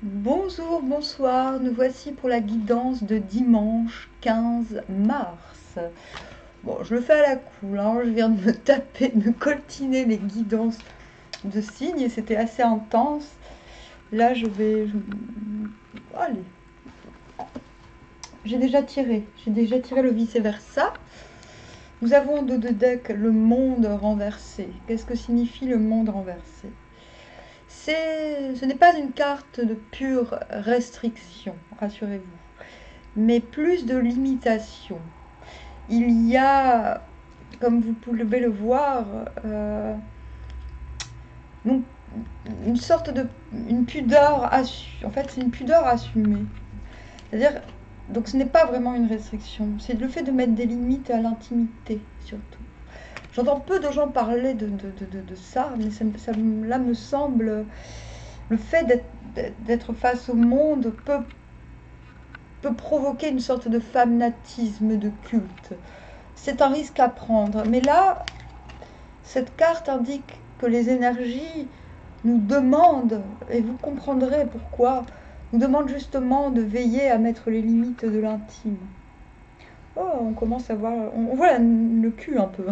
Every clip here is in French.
Bonjour, bonsoir, nous voici pour la guidance de dimanche 15 mars. Bon, je le fais à la cool, hein. Je viens de me taper, de me coltiner les guidances de signes et c'était assez intense. Là, allez, j'ai déjà tiré le vice-versa. Nous avons de deck le monde renversé. Qu'est-ce que signifie le monde renversé? Ce n'est pas une carte de pure restriction, rassurez-vous, mais plus de limitation. Il y a, comme vous pouvez le voir, donc, une sorte de une pudeur en fait c'est une pudeur assumée. C'est-à-dire, donc ce n'est pas vraiment une restriction, c'est le fait de mettre des limites à l'intimité surtout. J'entends peu de gens parler de ça, mais là me semble, le fait d'être face au monde peut provoquer une sorte de fanatisme, de culte. C'est un risque à prendre. Mais là, cette carte indique que les énergies nous demandent, et vous comprendrez pourquoi, nous demandent justement de veiller à mettre les limites de l'intime. Oh, on commence à voir, on voit le cul un peu.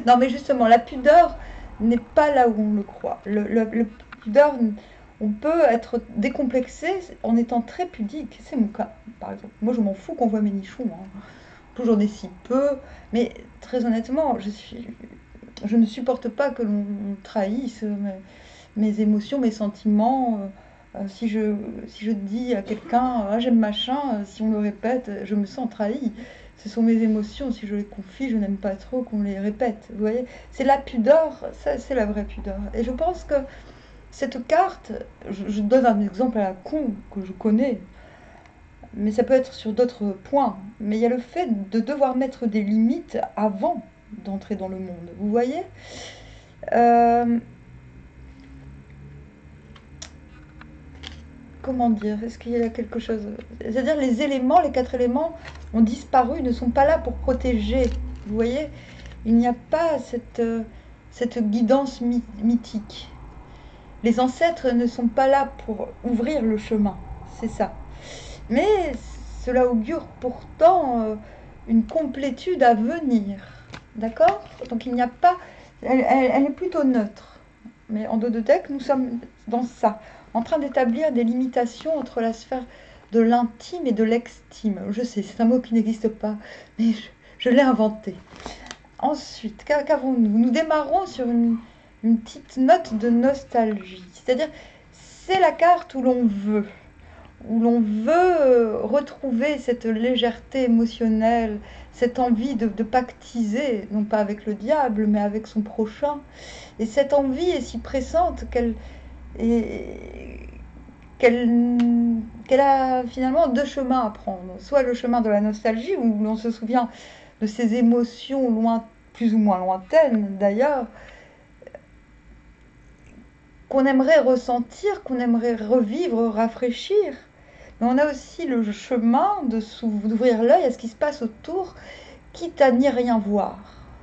Non, mais justement, la pudeur n'est pas là où on le croit. Le pudeur, on peut être décomplexé en étant très pudique. C'est mon cas, par exemple. Moi, je m'en fous qu'on voit mes nichons, hein. J'en ai si peu. Mais très honnêtement, je ne supporte pas que l'on trahisse mes émotions, mes sentiments. Si je dis à quelqu'un ah, j'aime machin, si on le répète, je me sens trahi. Ce sont mes émotions, si je les confie, je n'aime pas trop qu'on les répète. Vous voyez, c'est la pudeur, ça c'est la vraie pudeur. Et je pense que cette carte, je donne un exemple à la con que je connais, mais ça peut être sur d'autres points. Mais il y a le fait de devoir mettre des limites avant d'entrer dans le monde. Vous voyez, euh, comment dire, est-ce qu'il y a quelque chose... C'est-à-dire les éléments, les quatre éléments ont disparu, ne sont pas là pour protéger. Vous voyez, il n'y a pas cette guidance mythique. Les ancêtres ne sont pas là pour ouvrir le chemin, c'est ça. Mais cela augure pourtant une complétude à venir. D'accord? Donc il n'y a pas... Elle est plutôt neutre. Mais en Dododec, nous sommes dans ça, en train d'établir des limitations entre la sphère de l'intime et de l'extime. Je sais, c'est un mot qui n'existe pas, mais je l'ai inventé. Ensuite, qu'avons-nous? Nous démarrons sur une petite note de nostalgie. C'est-à-dire, c'est la carte où l'on veut retrouver cette légèreté émotionnelle, cette envie de pactiser, non pas avec le diable, mais avec son prochain. Et cette envie est si pressante qu'elle a finalement deux chemins à prendre. Soit le chemin de la nostalgie, où l'on se souvient de ces émotions plus ou moins lointaines d'ailleurs, qu'on aimerait ressentir, qu'on aimerait revivre, rafraîchir. Mais on a aussi le chemin d'ouvrir l'œil à ce qui se passe autour, quitte à n'y rien voir.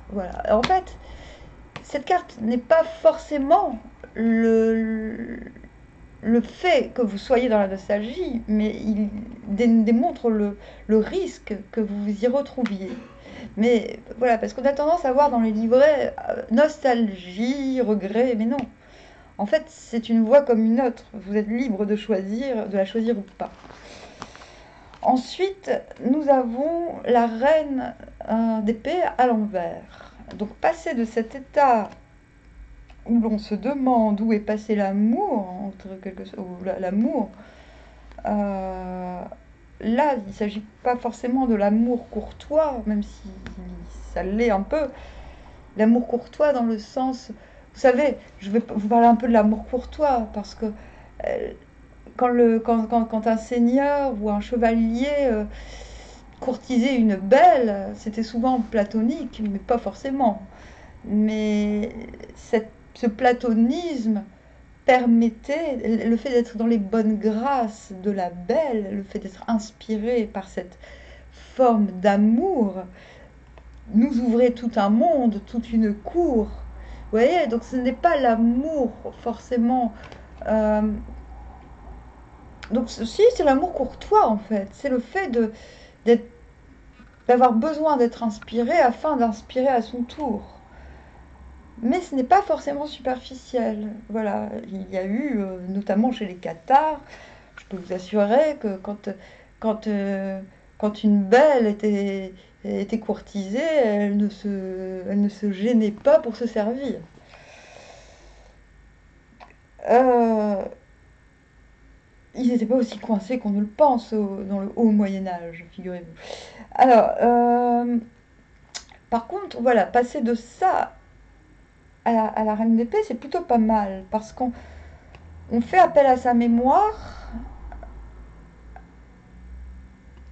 Voilà. En fait, cette carte n'est pas forcément le fait que vous soyez dans la nostalgie, mais il démontre le risque que vous vous y retrouviez. Mais voilà, parce qu'on a tendance à voir dans les livrets nostalgie, regret, mais non. En fait, c'est une voie comme une autre. Vous êtes libre de la choisir ou pas. Ensuite, nous avons la reine d'épée à l'envers. Donc, passer de cet état où l'on se demande où est passé l'amour, l'amour, euh, là, il ne s'agit pas forcément de l'amour courtois, même si ça l'est un peu. L'amour courtois dans le sens... Vous savez, je vais vous parler un peu de l'amour courtois, parce que quand un seigneur ou un chevalier courtisait une belle, c'était souvent platonique, mais pas forcément. Mais ce platonisme permettait, le fait d'être dans les bonnes grâces de la belle, le fait d'être inspiré par cette forme d'amour, nous ouvrait tout un monde, toute une cour. Vous voyez, donc ce n'est pas l'amour forcément Donc si, c'est l'amour courtois en fait. C'est le fait d'être, d'avoir besoin d'être inspiré afin d'inspirer à son tour. Mais ce n'est pas forcément superficiel. Voilà, il y a eu, notamment chez les cathares, je peux vous assurer que quand, euh, quand une belle était courtisée, elle ne se gênait pas pour se servir. Euh, Ils n'étaient pas aussi coincés qu'on ne le pense dans le haut Moyen Âge, figurez-vous. Alors, par contre, voilà, passer de ça à la reine d'épée, c'est plutôt pas mal, parce qu'on fait appel à sa mémoire,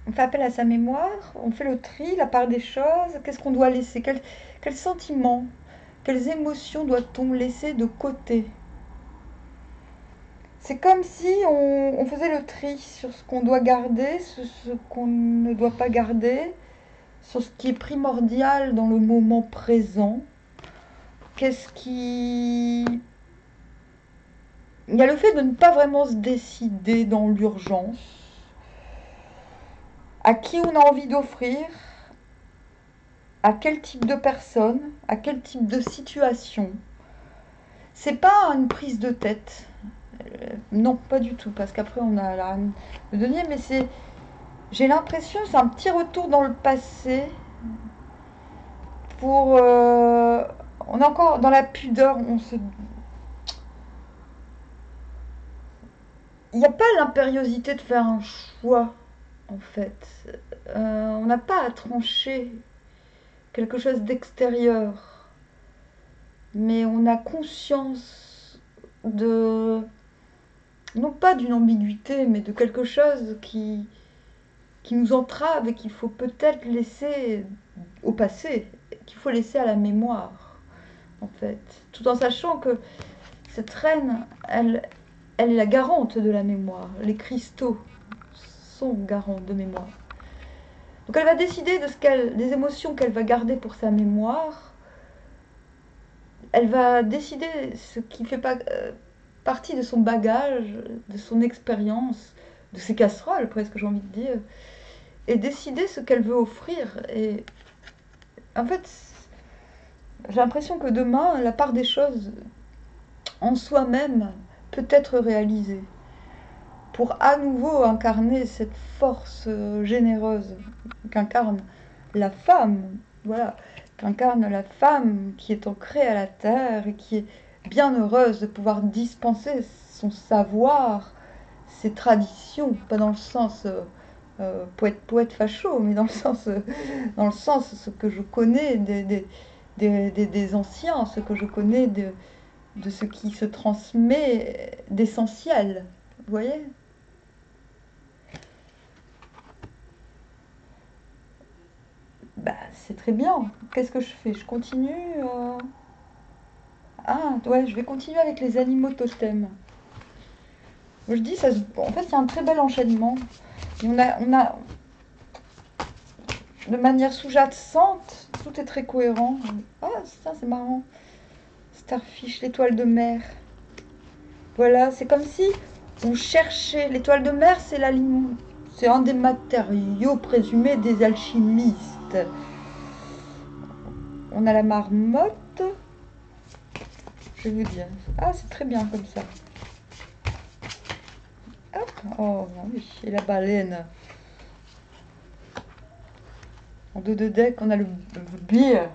on fait appel à sa mémoire, on fait le tri, la part des choses, qu'est-ce qu'on doit laisser, quels sentiments, quelles émotions doit-on laisser de côté. C'est comme si on faisait le tri sur ce qu'on doit garder, ce qu'on ne doit pas garder, sur ce qui est primordial dans le moment présent. Qu'est-ce qui... Il y a le fait de ne pas vraiment se décider dans l'urgence, à qui on a envie d'offrir, à quel type de personne, à quel type de situation. C'est pas une prise de tête. Non, pas du tout, parce qu'après on a le denier, mais c'est... J'ai l'impression, c'est un petit retour dans le passé pour... on est encore dans la pudeur, il n'y a pas l'impériosité de faire un choix, en fait. On n'a pas à trancher quelque chose d'extérieur, mais on a conscience de, non pas d'une ambiguïté, mais de quelque chose qui nous entrave et qu'il faut peut-être laisser au passé, qu'il faut laisser à la mémoire, en fait. Tout en sachant que cette reine, elle est la garante de la mémoire. Les cristaux sont garants de mémoire. Donc elle va décider des émotions qu'elle va garder pour sa mémoire. Elle va décider ce qui fait partie de son bagage, de son expérience, de ses casseroles presque j'ai envie de dire, et décider ce qu'elle veut offrir. Et en fait, j'ai l'impression que demain, la part des choses en soi-même peut être réalisée pour à nouveau incarner cette force généreuse qu'incarne la femme, voilà, qu'incarne la femme qui est ancrée à la terre et qui est bien heureuse de pouvoir dispenser son savoir, ses traditions, pas dans le sens poète facho, mais dans le sens ce que je connais des anciens, ce que je connais de ce qui se transmet d'essentiel. Vous voyez? Bah, c'est très bien. Qu'est-ce que je fais? Je continue Ah, ouais, je vais continuer avec les animaux totems. Je dis, en fait, c'est un très bel enchaînement. Et de manière sous-jacente, tout est très cohérent. Ah, ça, c'est marrant. Starfish, l'étoile de mer. Voilà, c'est comme si on cherchait. L'étoile de mer, c'est un des matériaux présumés des alchimistes. On a la marmotte. Je vais vous dire. Ah, c'est très bien comme ça. Hop. Oh, oui. Et la baleine. En dos de deck, on a le bear.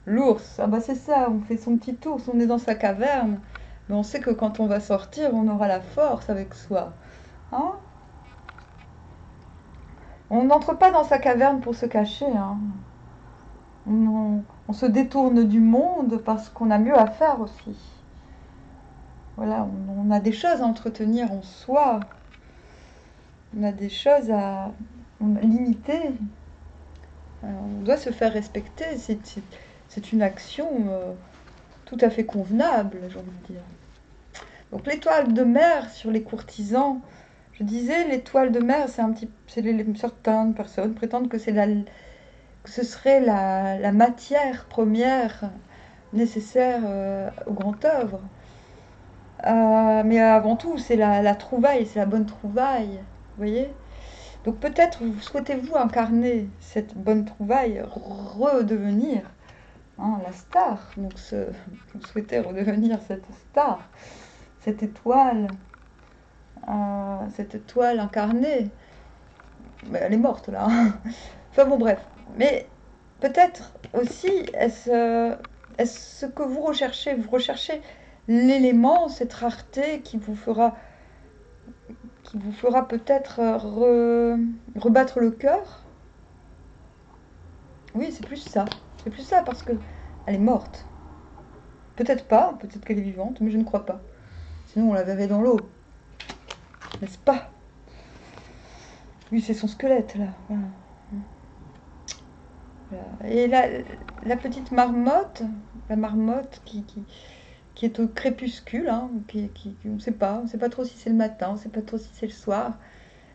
L'ours. Ah bah c'est ça, on fait son petit ours, on est dans sa caverne. Mais on sait que quand on va sortir, on aura la force avec soi. Hein? On n'entre pas dans sa caverne pour se cacher. Hein. On se détourne du monde parce qu'on a mieux à faire aussi. Voilà, on a des choses à entretenir en soi. On a des choses à limiter. On doit se faire respecter. C'est une action tout à fait convenable, j'ai envie de dire. Donc l'étoile de mer sur les courtisans, je disais, l'étoile de mer, certaines personnes prétendent que que ce serait la matière première nécessaire au grand œuvre. Mais avant tout, c'est la trouvaille, c'est la bonne trouvaille. Vous voyez? Donc peut-être souhaitez-vous incarner cette bonne trouvaille, redevenir la star. Donc vous souhaitez redevenir cette star, cette étoile incarnée. Mais elle est morte là. Enfin bon, bref. Mais peut-être aussi, est-ce ce que vous recherchez? Vous recherchez l'élément, cette rareté qui vous fera peut-être rebattre le cœur? Oui, c'est plus ça. C'est plus ça parce que elle est morte. Peut-être pas, peut-être qu'elle est vivante, mais je ne crois pas. Sinon, on la verrait dans l'eau, n'est-ce pas? Oui, c'est son squelette là. Voilà. Voilà. Et la petite marmotte, la marmotte qui est au crépuscule, hein, on ne sait pas trop si c'est le matin, on ne sait pas trop si c'est le soir,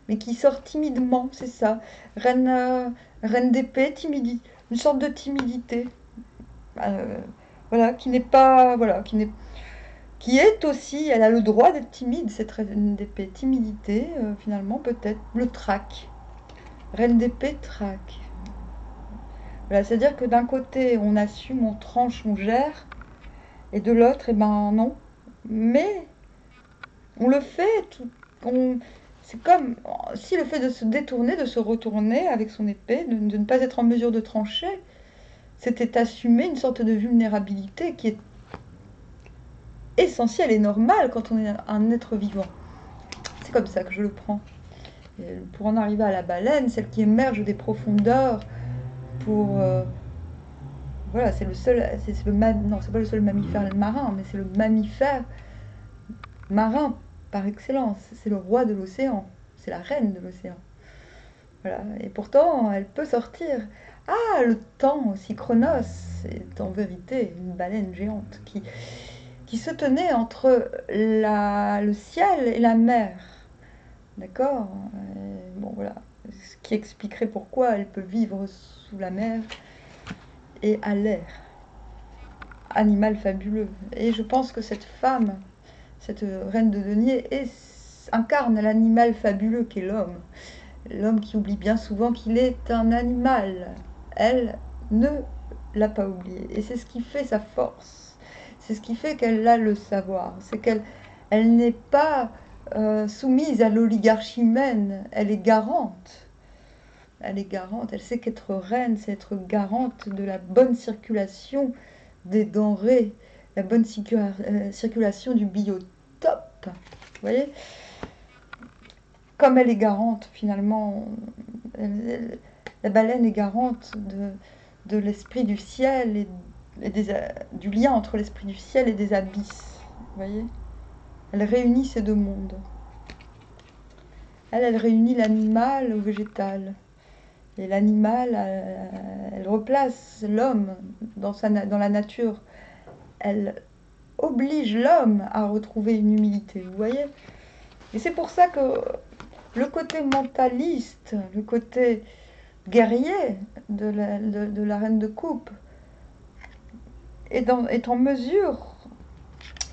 mais qui sort timidement, c'est ça. Reine d'épée, une sorte de timidité. Euh, voilà, qui n'est pas, voilà, qui est aussi, elle a le droit d'être timide, cette reine d'épée. Timidité, finalement, peut-être, le trac. Reine d'épée, trac. Voilà, c'est-à-dire que d'un côté, on assume, on tranche, on gère, et de l'autre, eh ben non. Mais on le fait, c'est comme si le fait de se détourner, de se retourner avec son épée, de ne pas être en mesure de trancher, c'était assumer une sorte de vulnérabilité qui est essentielle et normale quand on est un être vivant. C'est comme ça que je le prends. Et pour en arriver à la baleine, celle qui émerge des profondeurs, pour voilà, c'est le seul, non, c'est pas le seul mammifère marin, mais c'est le mammifère marin par excellence. C'est le roi de l'océan, c'est la reine de l'océan. Voilà. Et pourtant, elle peut sortir. Ah, le temps aussi, Chronos, est en vérité une baleine géante qui se tenait entre le ciel et la mer. D'accord. Bon, voilà. Ce qui expliquerait pourquoi elle peut vivre sous la mer et à l'air. Animal fabuleux. Et je pense que cette femme, cette reine de denier, incarne l'animal fabuleux qu'est l'homme. L'homme qui oublie bien souvent qu'il est un animal. Elle ne l'a pas oublié. Et c'est ce qui fait sa force. C'est ce qui fait qu'elle a le savoir. C'est qu'elle n'est pas soumise à l'oligarchie humaine. Elle est garante. Elle est garante. Elle sait qu'être reine, c'est être garante de la bonne circulation des denrées, la bonne circulation du biotope. Vous voyez? Comme elle est garante, finalement, la baleine est garante de l'esprit du ciel et du lien entre l'esprit du ciel et des abysses. Vous voyez? Elle réunit ces deux mondes. Elle réunit l'animal au végétal. Et l'animal, elle replace l'homme dans la nature. Elle oblige l'homme à retrouver une humilité, vous voyez? Et c'est pour ça que le côté mentaliste, le côté guerrier de la reine de coupe est en mesure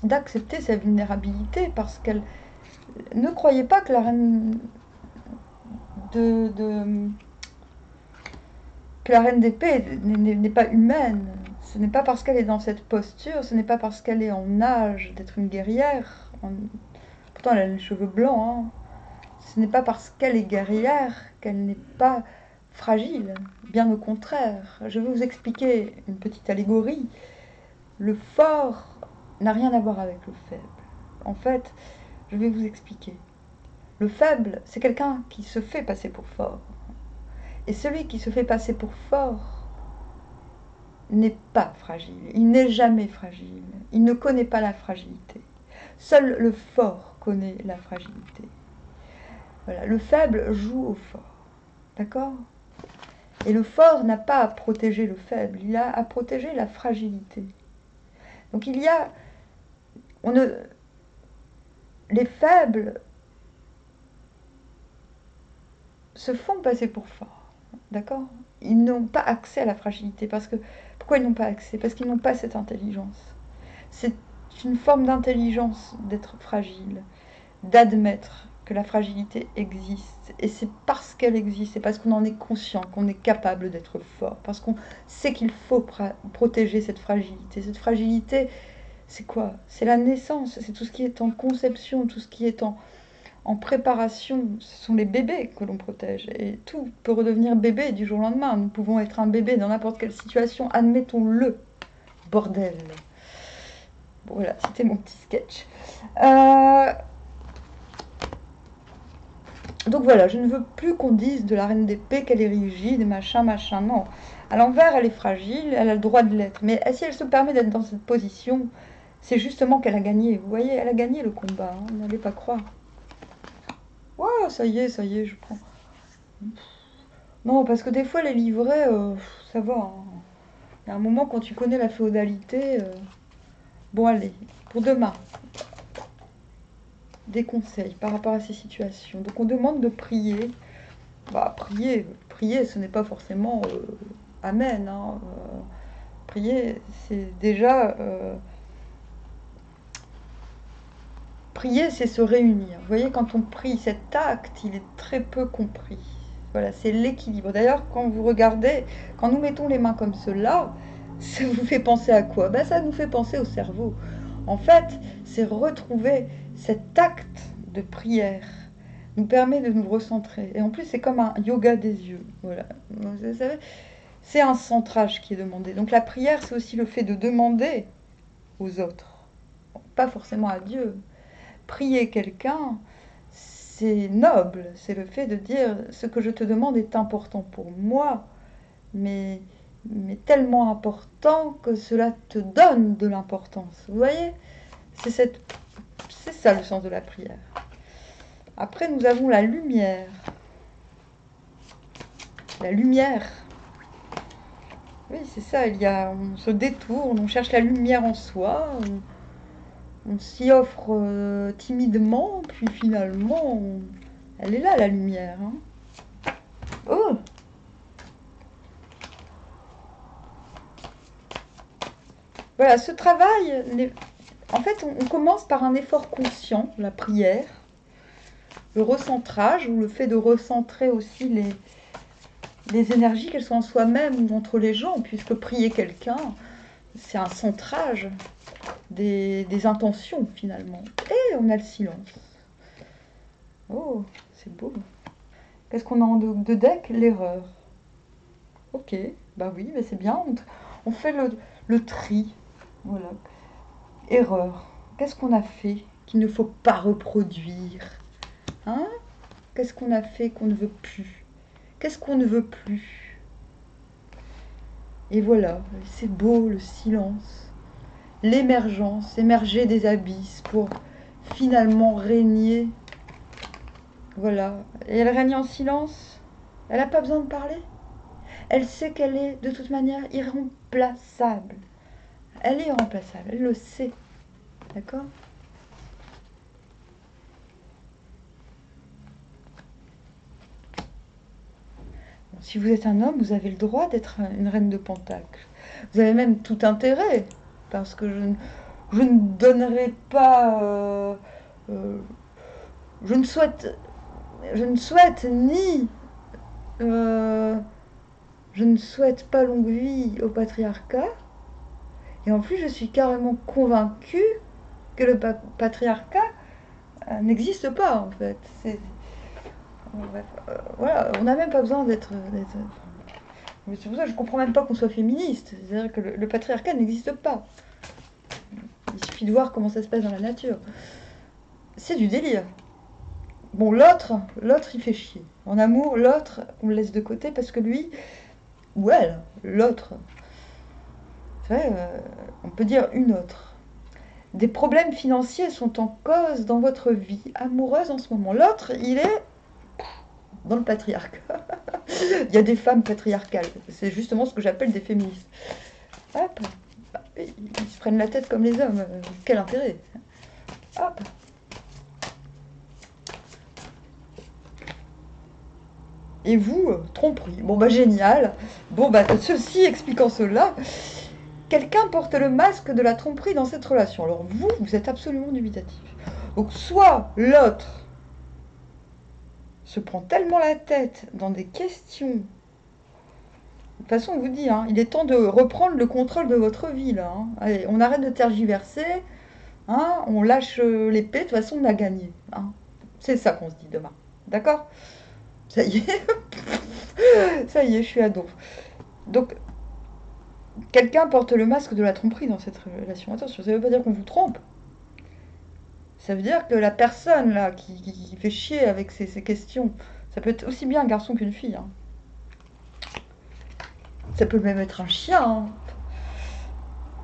d'accepter sa vulnérabilité parce qu'elle ne croyait pas que la reine que la reine d'épée n'est pas humaine. Ce n'est pas parce qu'elle est dans cette posture, ce n'est pas parce qu'elle est en âge d'être une guerrière. Pourtant, elle a les cheveux blancs. Hein. Ce n'est pas parce qu'elle est guerrière qu'elle n'est pas fragile. Bien au contraire. Je vais vous expliquer une petite allégorie. Le fort n'a rien à voir avec le faible. En fait, je vais vous expliquer. Le faible, c'est quelqu'un qui se fait passer pour fort. Et celui qui se fait passer pour fort n'est pas fragile. Il n'est jamais fragile. Il ne connaît pas la fragilité. Seul le fort connaît la fragilité. Voilà, le faible joue au fort. D'accord? Et le fort n'a pas à protéger le faible, il a à protéger la fragilité. Donc il y a... les faibles se font passer pour forts. D'accord? Ils n'ont pas accès à la fragilité. Pourquoi ils n'ont pas accès? Parce qu'ils n'ont pas cette intelligence. C'est c'est une forme d'intelligence d'être fragile, d'admettre que la fragilité existe. Et c'est parce qu'elle existe, c'est parce qu'on en est conscient, qu'on est capable d'être fort, parce qu'on sait qu'il faut protéger cette fragilité. Cette fragilité, c'est quoi? C'est la naissance, c'est tout ce qui est en conception, tout ce qui est en préparation. Ce sont les bébés que l'on protège. Et tout peut redevenir bébé du jour au lendemain. Nous pouvons être un bébé dans n'importe quelle situation, admettons-le. Bordel. Bon, voilà, c'était mon petit sketch. Donc voilà, je ne veux plus qu'on dise de la reine d'épée qu'elle est rigide et machin, machin. Non. À l'envers, elle est fragile, elle a le droit de l'être. Mais si elle se permet d'être dans cette position, c'est justement qu'elle a gagné. Vous voyez, elle a gagné le combat. Hein, n'allez pas croire. Ouais, ça y est, je prends. Non, parce que des fois, les livrets, ça va. Hein. Il y a un moment, quand tu connais la féodalité... Bon, allez, pour demain, des conseils par rapport à ces situations. Donc, on demande de prier. Bah, prier, ce n'est pas forcément Amen. Hein. Prier, c'est déjà... prier, c'est se réunir. Vous voyez, quand on prie, cet acte, il est très peu compris. Voilà, c'est l'équilibre. D'ailleurs, quand vous regardez, quand nous mettons les mains comme cela, ça vous fait penser à quoi? Ben, ça nous fait penser au cerveau. En fait, c'est retrouver cet acte de prière nous permet de nous recentrer. Et en plus, c'est comme un yoga des yeux. Voilà. Vous savez, c'est un centrage qui est demandé. Donc la prière, c'est aussi le fait de demander aux autres, pas forcément à Dieu. Prier quelqu'un, c'est noble. C'est le fait de dire ce que je te demande est important pour moi, mais tellement important que cela te donne de l'importance. Vous voyez, c'est ça le sens de la prière. Après, nous avons la lumière. La lumière. Oui, c'est ça. On se détourne, on cherche la lumière en soi, on s'y offre timidement, puis finalement, elle est là, la lumière. Hein. Oh! Voilà, ce travail, en fait, on commence par un effort conscient, la prière, le recentrage, ou le fait de recentrer aussi les énergies, qu'elles soient en soi-même ou entre les gens, puisque prier quelqu'un, c'est un centrage des intentions, finalement. Et on a le silence. Oh, c'est beau. Qu'est-ce qu'on a en de deck? L'erreur. Ok, bah oui, mais c'est bien. On fait le tri. Voilà. Erreur. Qu'est-ce qu'on a fait qu'il ne faut pas reproduire? Hein? Qu'est-ce qu'on a fait qu'on ne veut plus? Qu'est-ce qu'on ne veut plus? Et voilà, c'est beau le silence. L'émergence, émerger des abysses pour finalement régner. Voilà. Et elle règne en silence. Elle n'a pas besoin de parler. Elle sait qu'elle est de toute manière irremplaçable. Elle est irremplaçable, elle le sait. D'accord? Bon, si vous êtes un homme, vous avez le droit d'être une reine de Pentacle. Vous avez même tout intérêt, parce que je ne donnerai pas... je ne souhaite ni... je ne souhaite pas longue vie au patriarcat. Et en plus, je suis carrément convaincue que le patriarcat n'existe pas, en fait. Voilà, on n'a même pas besoin d'être... C'est pour ça que je ne comprends même pas qu'on soit féministe. C'est-à-dire que le patriarcat n'existe pas. Il suffit de voir comment ça se passe dans la nature. C'est du délire. Bon, l'autre, il fait chier. En amour, l'autre, on le laisse de côté parce que lui, ou elle, l'autre, c'est vrai, on peut dire une autre. Des problèmes financiers sont en cause dans votre vie amoureuse en ce moment. L'autre, il est dans le patriarcat. Il y a des femmes patriarcales. C'est justement ce que j'appelle des féministes. Hop, ils se prennent la tête comme les hommes. Quel intérêt? Hop. Et vous, tromperie. Bon bah génial. Bon bah ceci expliquant cela, quelqu'un porte le masque de la tromperie dans cette relation. Alors vous êtes absolument dubitatif. Donc soit l'autre se prend tellement la tête dans des questions. De toute façon, on vous dit, hein, il est temps de reprendre le contrôle de votre vie, là. Hein. Allez, on arrête de tergiverser, hein, on lâche l'épée, de toute façon, on a gagné. Hein. C'est ça qu'on se dit demain. D'accord? Ça y est. Ça y est, je suis ado. Donc, quelqu'un porte le masque de la tromperie dans cette relation. Attention, ça ne veut pas dire qu'on vous trompe. Ça veut dire que la personne là qui fait chier avec ces questions, ça peut être aussi bien un garçon qu'une fille. Hein. Ça peut même être un chien. Hein.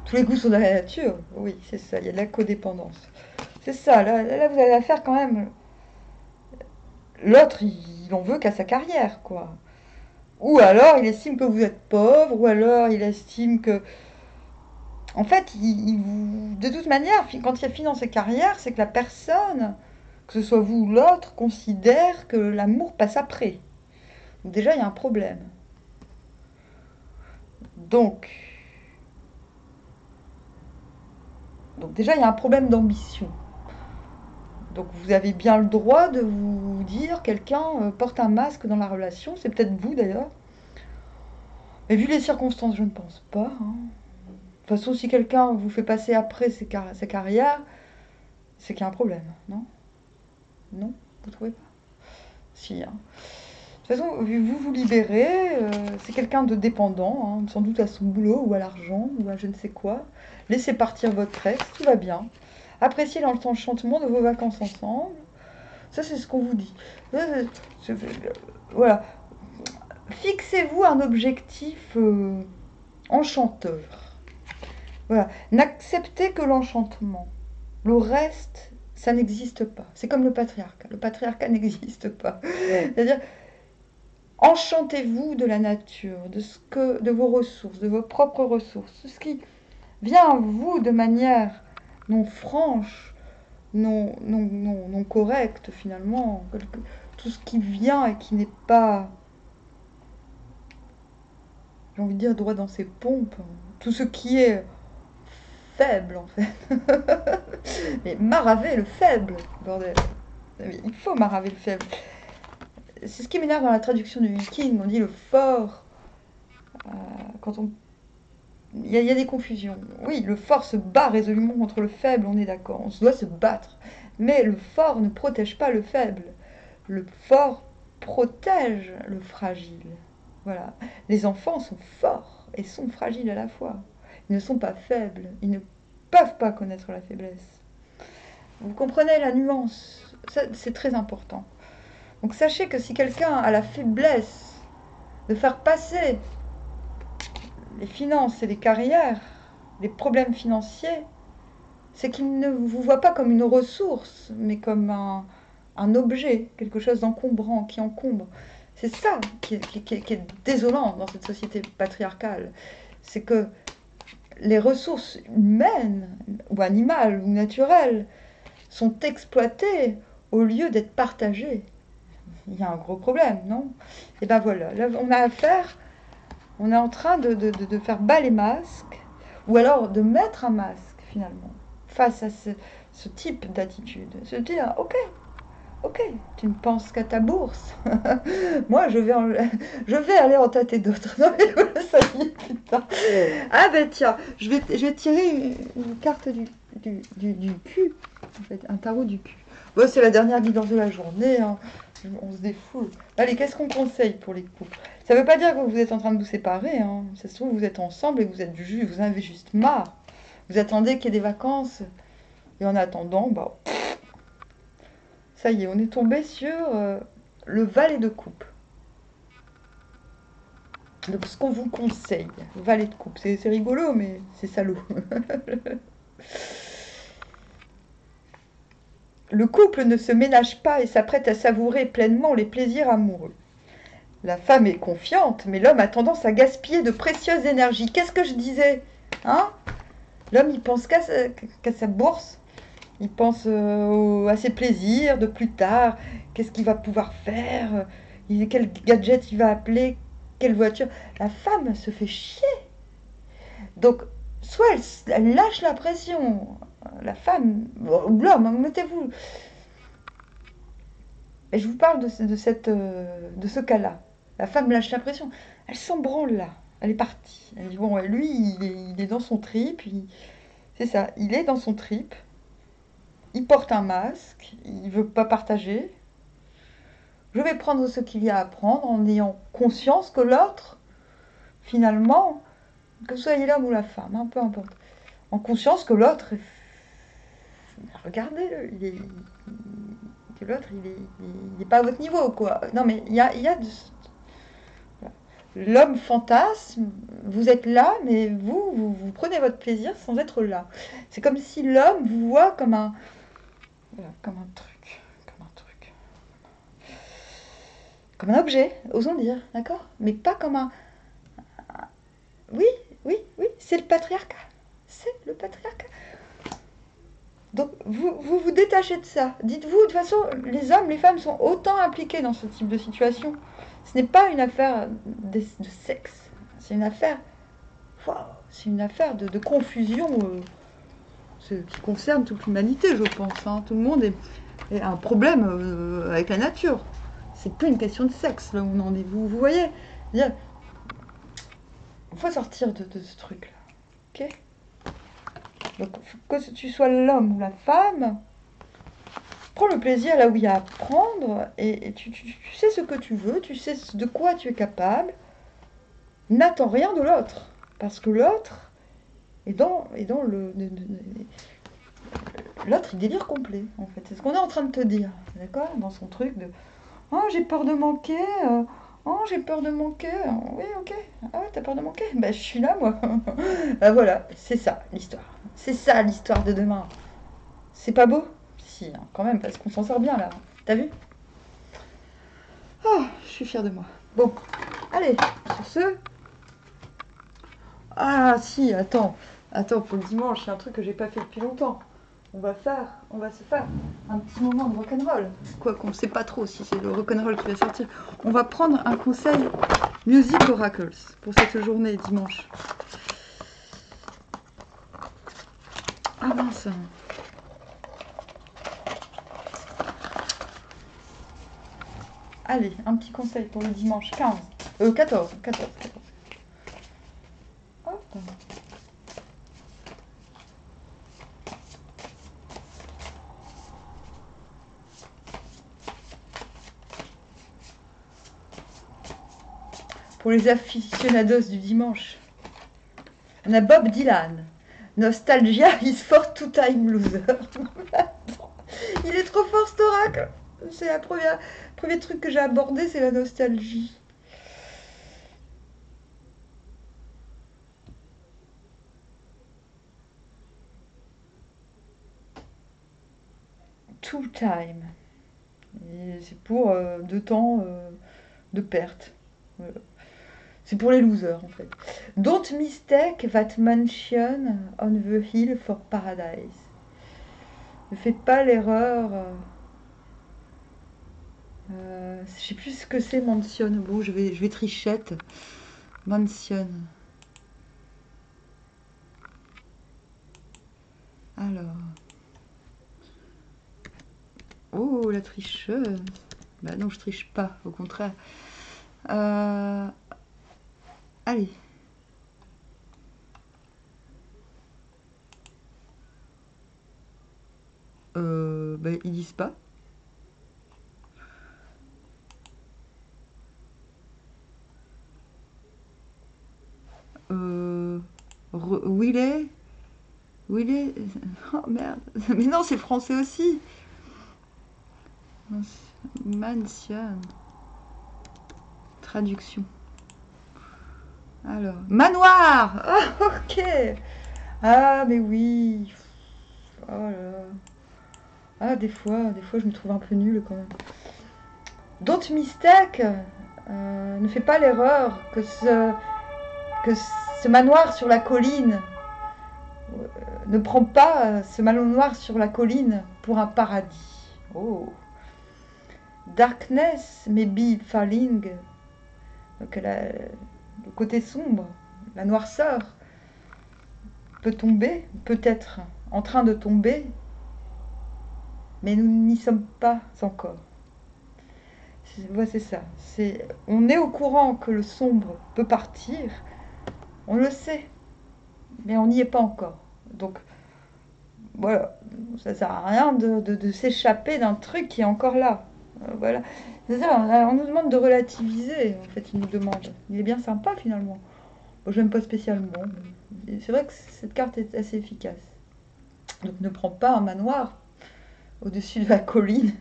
Tous les goûts sont dans la nature. Oui, c'est ça, il y a de la codépendance. C'est ça, là vous avez affaire quand même. L'autre, il en veut qu'à sa carrière, quoi. Ou alors il estime que vous êtes pauvre, ou alors il estime que... En fait, de toute manière, quand il y a finance et carrière, c'est que la personne, que ce soit vous ou l'autre, considère que l'amour passe après. Donc déjà, il y a un problème. Donc déjà, il y a un problème d'ambition. Donc vous avez bien le droit de vous dire quelqu'un porte un masque dans la relation, c'est peut-être vous d'ailleurs. Mais vu les circonstances, je ne pense pas. Hein. De toute façon, si quelqu'un vous fait passer après sa carrière, c'est qu'il y a un problème, non? Non? Vous trouvez pas? Si. Hein. De toute façon, vous vous libérez, c'est quelqu'un de dépendant, hein, sans doute à son boulot ou à l'argent ou à je ne sais quoi. Laissez partir votre ex, tout va bien. Appréciez l'enchantement de vos vacances ensemble. Ça, c'est ce qu'on vous dit. Voilà. Fixez-vous un objectif enchanteur. Voilà. N'acceptez que l'enchantement. Le reste, ça n'existe pas. C'est comme le patriarcat. Le patriarcat n'existe pas. C'est-à-dire, enchantez-vous de la nature, de vos ressources, de vos propres ressources. Ce qui vient à vous de manière non franche, non correcte finalement. Tout ce qui vient et qui n'est pas, j'ai envie de dire, droit dans ses pompes. Tout ce qui est faible en fait. Mais maraver le faible, bordel. Il faut maraver le faible. C'est ce qui m'énerve dans la traduction du Viking. On dit le fort. Quand on... Il y a des confusions. Oui, le fort se bat résolument contre le faible, on est d'accord. On doit se battre. Mais le fort ne protège pas le faible. Le fort protège le fragile. Voilà. Les enfants sont forts et sont fragiles à la fois. Ils ne sont pas faibles. Ils ne peuvent pas connaître la faiblesse. Vous comprenez la nuance? Ça, c'est très important. Donc sachez que si quelqu'un a la faiblesse de faire passer les finances et les carrières, les problèmes financiers, c'est qu'il ne vous voit pas comme une ressource, mais comme un objet, quelque chose d'encombrant, qui encombre. C'est ça qui est désolant dans cette société patriarcale. C'est que les ressources humaines, ou animales, ou naturelles, sont exploitées au lieu d'être partagées. Il y a un gros problème, non? Et ben voilà, là on a affaire, on est en train de faire bas les masques, ou alors de mettre un masque finalement, face à ce type d'attitude. Se dire, ok, tu ne penses qu'à ta bourse. Moi, je vais aller en tâter d'autres. Non mais voilà, ça y est, putain. Ah ben tiens, je vais tirer une carte du cul, en fait, un tarot du cul. Bon, c'est la dernière guidance de la journée, hein. On se défoule. Allez, qu'est-ce qu'on conseille pour les couples? Ça ne veut pas dire que vous êtes en train de vous séparer, hein. Ça se trouve, vous êtes ensemble et vous en avez juste marre. Vous attendez qu'il y ait des vacances. Et en attendant, bah, ça y est, on est tombé sur le valet de coupe. Donc, ce qu'on vous conseille, valet de coupe, c'est rigolo, mais c'est salaud. Le couple ne se ménage pas et s'apprête à savourer pleinement les plaisirs amoureux. La femme est confiante, mais l'homme a tendance à gaspiller de précieuses énergies. Qu'est-ce que je disais? Hein? L'homme, il pense qu'à sa bourse. Il pense à ses plaisirs de plus tard. Qu'est-ce qu'il va pouvoir faire? Quel gadget il va appeler? Quelle voiture? La femme se fait chier. Donc, soit elle lâche la pression, la femme, ou l'homme, hein, mettez-vous. Et je vous parle de ce cas-là. La femme lâche la pression. Elle s'en branle là. Elle est partie. Elle dit, bon, lui, il est dans son trip. C'est ça, il est dans son trip. Il porte un masque. Il veut pas partager. Je vais prendre ce qu'il y a à prendre en ayant conscience que l'autre, finalement, que vous soyez l'homme ou la femme, hein, peu importe, en conscience que l'autre, regardez-le, que l'autre, il est pas à votre niveau, quoi. Non, mais il y a l'homme fantasme, vous êtes là, mais vous prenez votre plaisir sans être là. C'est comme si l'homme vous voit comme un, voilà, comme un objet, osons dire, d'accord? Mais pas comme un, oui, oui, c'est le patriarcat. C'est le patriarcat. Donc, vous détachez de ça. Dites-vous, de toute façon, les hommes, les femmes sont autant impliqués dans ce type de situation. Ce n'est pas une affaire de sexe. C'est une affaire, wow, c'est une affaire de confusion qui concerne toute l'humanité, je pense. Hein. Tout le monde est un problème avec la nature. C'est plus une question de sexe, là où on en est. Vous voyez? Il faut sortir de ce truc-là. Ok? Donc, que tu sois l'homme ou la femme, prends le plaisir là où il y a à prendre et tu sais ce que tu veux, tu sais de quoi tu es capable. N'attends rien de l'autre. Parce que l'autre est dans l'autre, il délire complet, en fait. C'est ce qu'on est en train de te dire, d'accord? Dans son truc de oh, j'ai peur de manquer, oh, j'ai peur de manquer. Oui, ok. Ah ouais, t'as peur de manquer? Bah, je suis là, moi. Ah, voilà, c'est ça l'histoire. C'est ça l'histoire de demain. C'est pas beau? Si, hein, quand même, parce qu'on s'en sort bien là. T'as vu? Ah, je suis fière de moi. Bon, allez, sur ce. Ah, si, attends, pour le dimanche, il y a un truc que j'ai pas fait depuis longtemps. On va se faire un petit moment de rock'n'roll. Quoi qu'on ne sait pas trop si c'est le rock'n'roll qui va sortir. On va prendre un conseil Music Oracles pour cette journée dimanche. Ah mince. Allez, un petit conseil pour le dimanche 15. 14. Hop. Pour les aficionados du dimanche. On a Bob Dylan. Nostalgia is for two-time loser. Il est trop fort, cet oracle. C'est le premier truc que j'ai abordé, c'est la nostalgie. Two time. C'est pour deux temps de perte. Voilà. C'est pour les losers en fait. Don't mistake that mansion on the hill for paradise. Ne faites pas l'erreur. Je sais plus ce que c'est mansion. Bon, je vais trichette. Mansion. Alors. Oh, la tricheuse. Bah non, je triche pas, au contraire. Allez. Bah, ils disent pas. Willet. Oh merde. Mais non, c'est français aussi. Mansion. Traduction. Alors. Manoir. Ah, ok. Ah, mais oui. Oh là là. Ah, des fois, je me trouve un peu nulle quand même. Don't mistake. Ne fais pas l'erreur que ce manoir sur la colline ne prend pas ce manoir sur la colline pour un paradis. Oh. Darkness may be falling. Donc le côté sombre, la noirceur peut tomber, peut-être en train de tomber, mais nous n'y sommes pas encore. C'est ça. On est au courant que le sombre peut partir, on le sait, mais on n'y est pas encore. Donc voilà, ça sert à rien de s'échapper d'un truc qui est encore là. Voilà. C'est-à-dire, on nous demande de relativiser, en fait, il nous demande. Il est bien sympa finalement. Moi, je l'aime pas spécialement. C'est vrai que cette carte est assez efficace. Donc ne prends pas un manoir au-dessus de la colline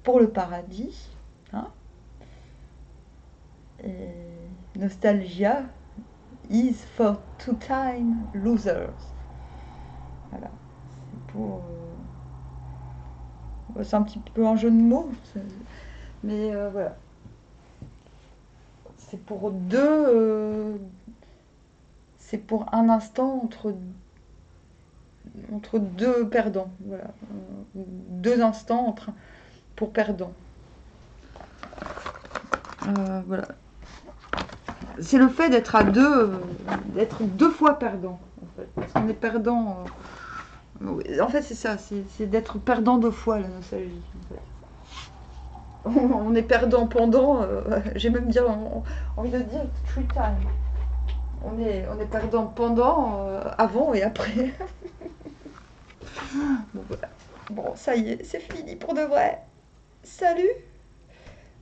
pour le paradis. Hein. Et nostalgia is for two-time losers. Voilà. C'est un petit peu un jeu de mots. Mais voilà. C'est pour c'est pour un instant entre deux perdants. Voilà. 2 instants pour perdants. Voilà. C'est le fait d'être à deux, d'être 2 fois perdant. En fait. Parce qu'on est perdant. En fait, c'est ça. C'est d'être perdant 2 fois, la nostalgie. En fait. On est perdant pendant. J'ai même envie de dire 3 times. On est perdant pendant, avant et après. Bon, voilà. Bon, ça y est, c'est fini pour de vrai. Salut.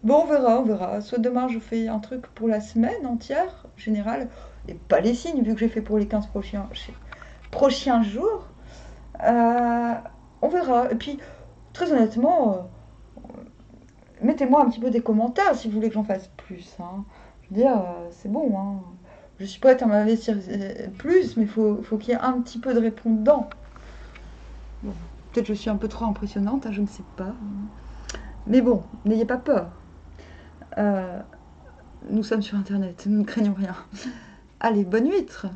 Bon, on verra. Soit demain, je fais un truc pour la semaine entière, générale, et pas les signes, vu que j'ai fait pour les 15 prochains jours. On verra. Et puis, très honnêtement, mettez-moi un petit peu des commentaires si vous voulez que j'en fasse plus. Hein. Je veux dire, c'est bon. Hein. Je suis prête à m'investir plus, mais il faut qu'il y ait un petit peu de répondants. Bon, peut-être je suis un peu trop impressionnante, hein, je ne sais pas. Mais bon, n'ayez pas peur. Nous sommes sur Internet, nous ne craignons rien. Allez, bonne huître!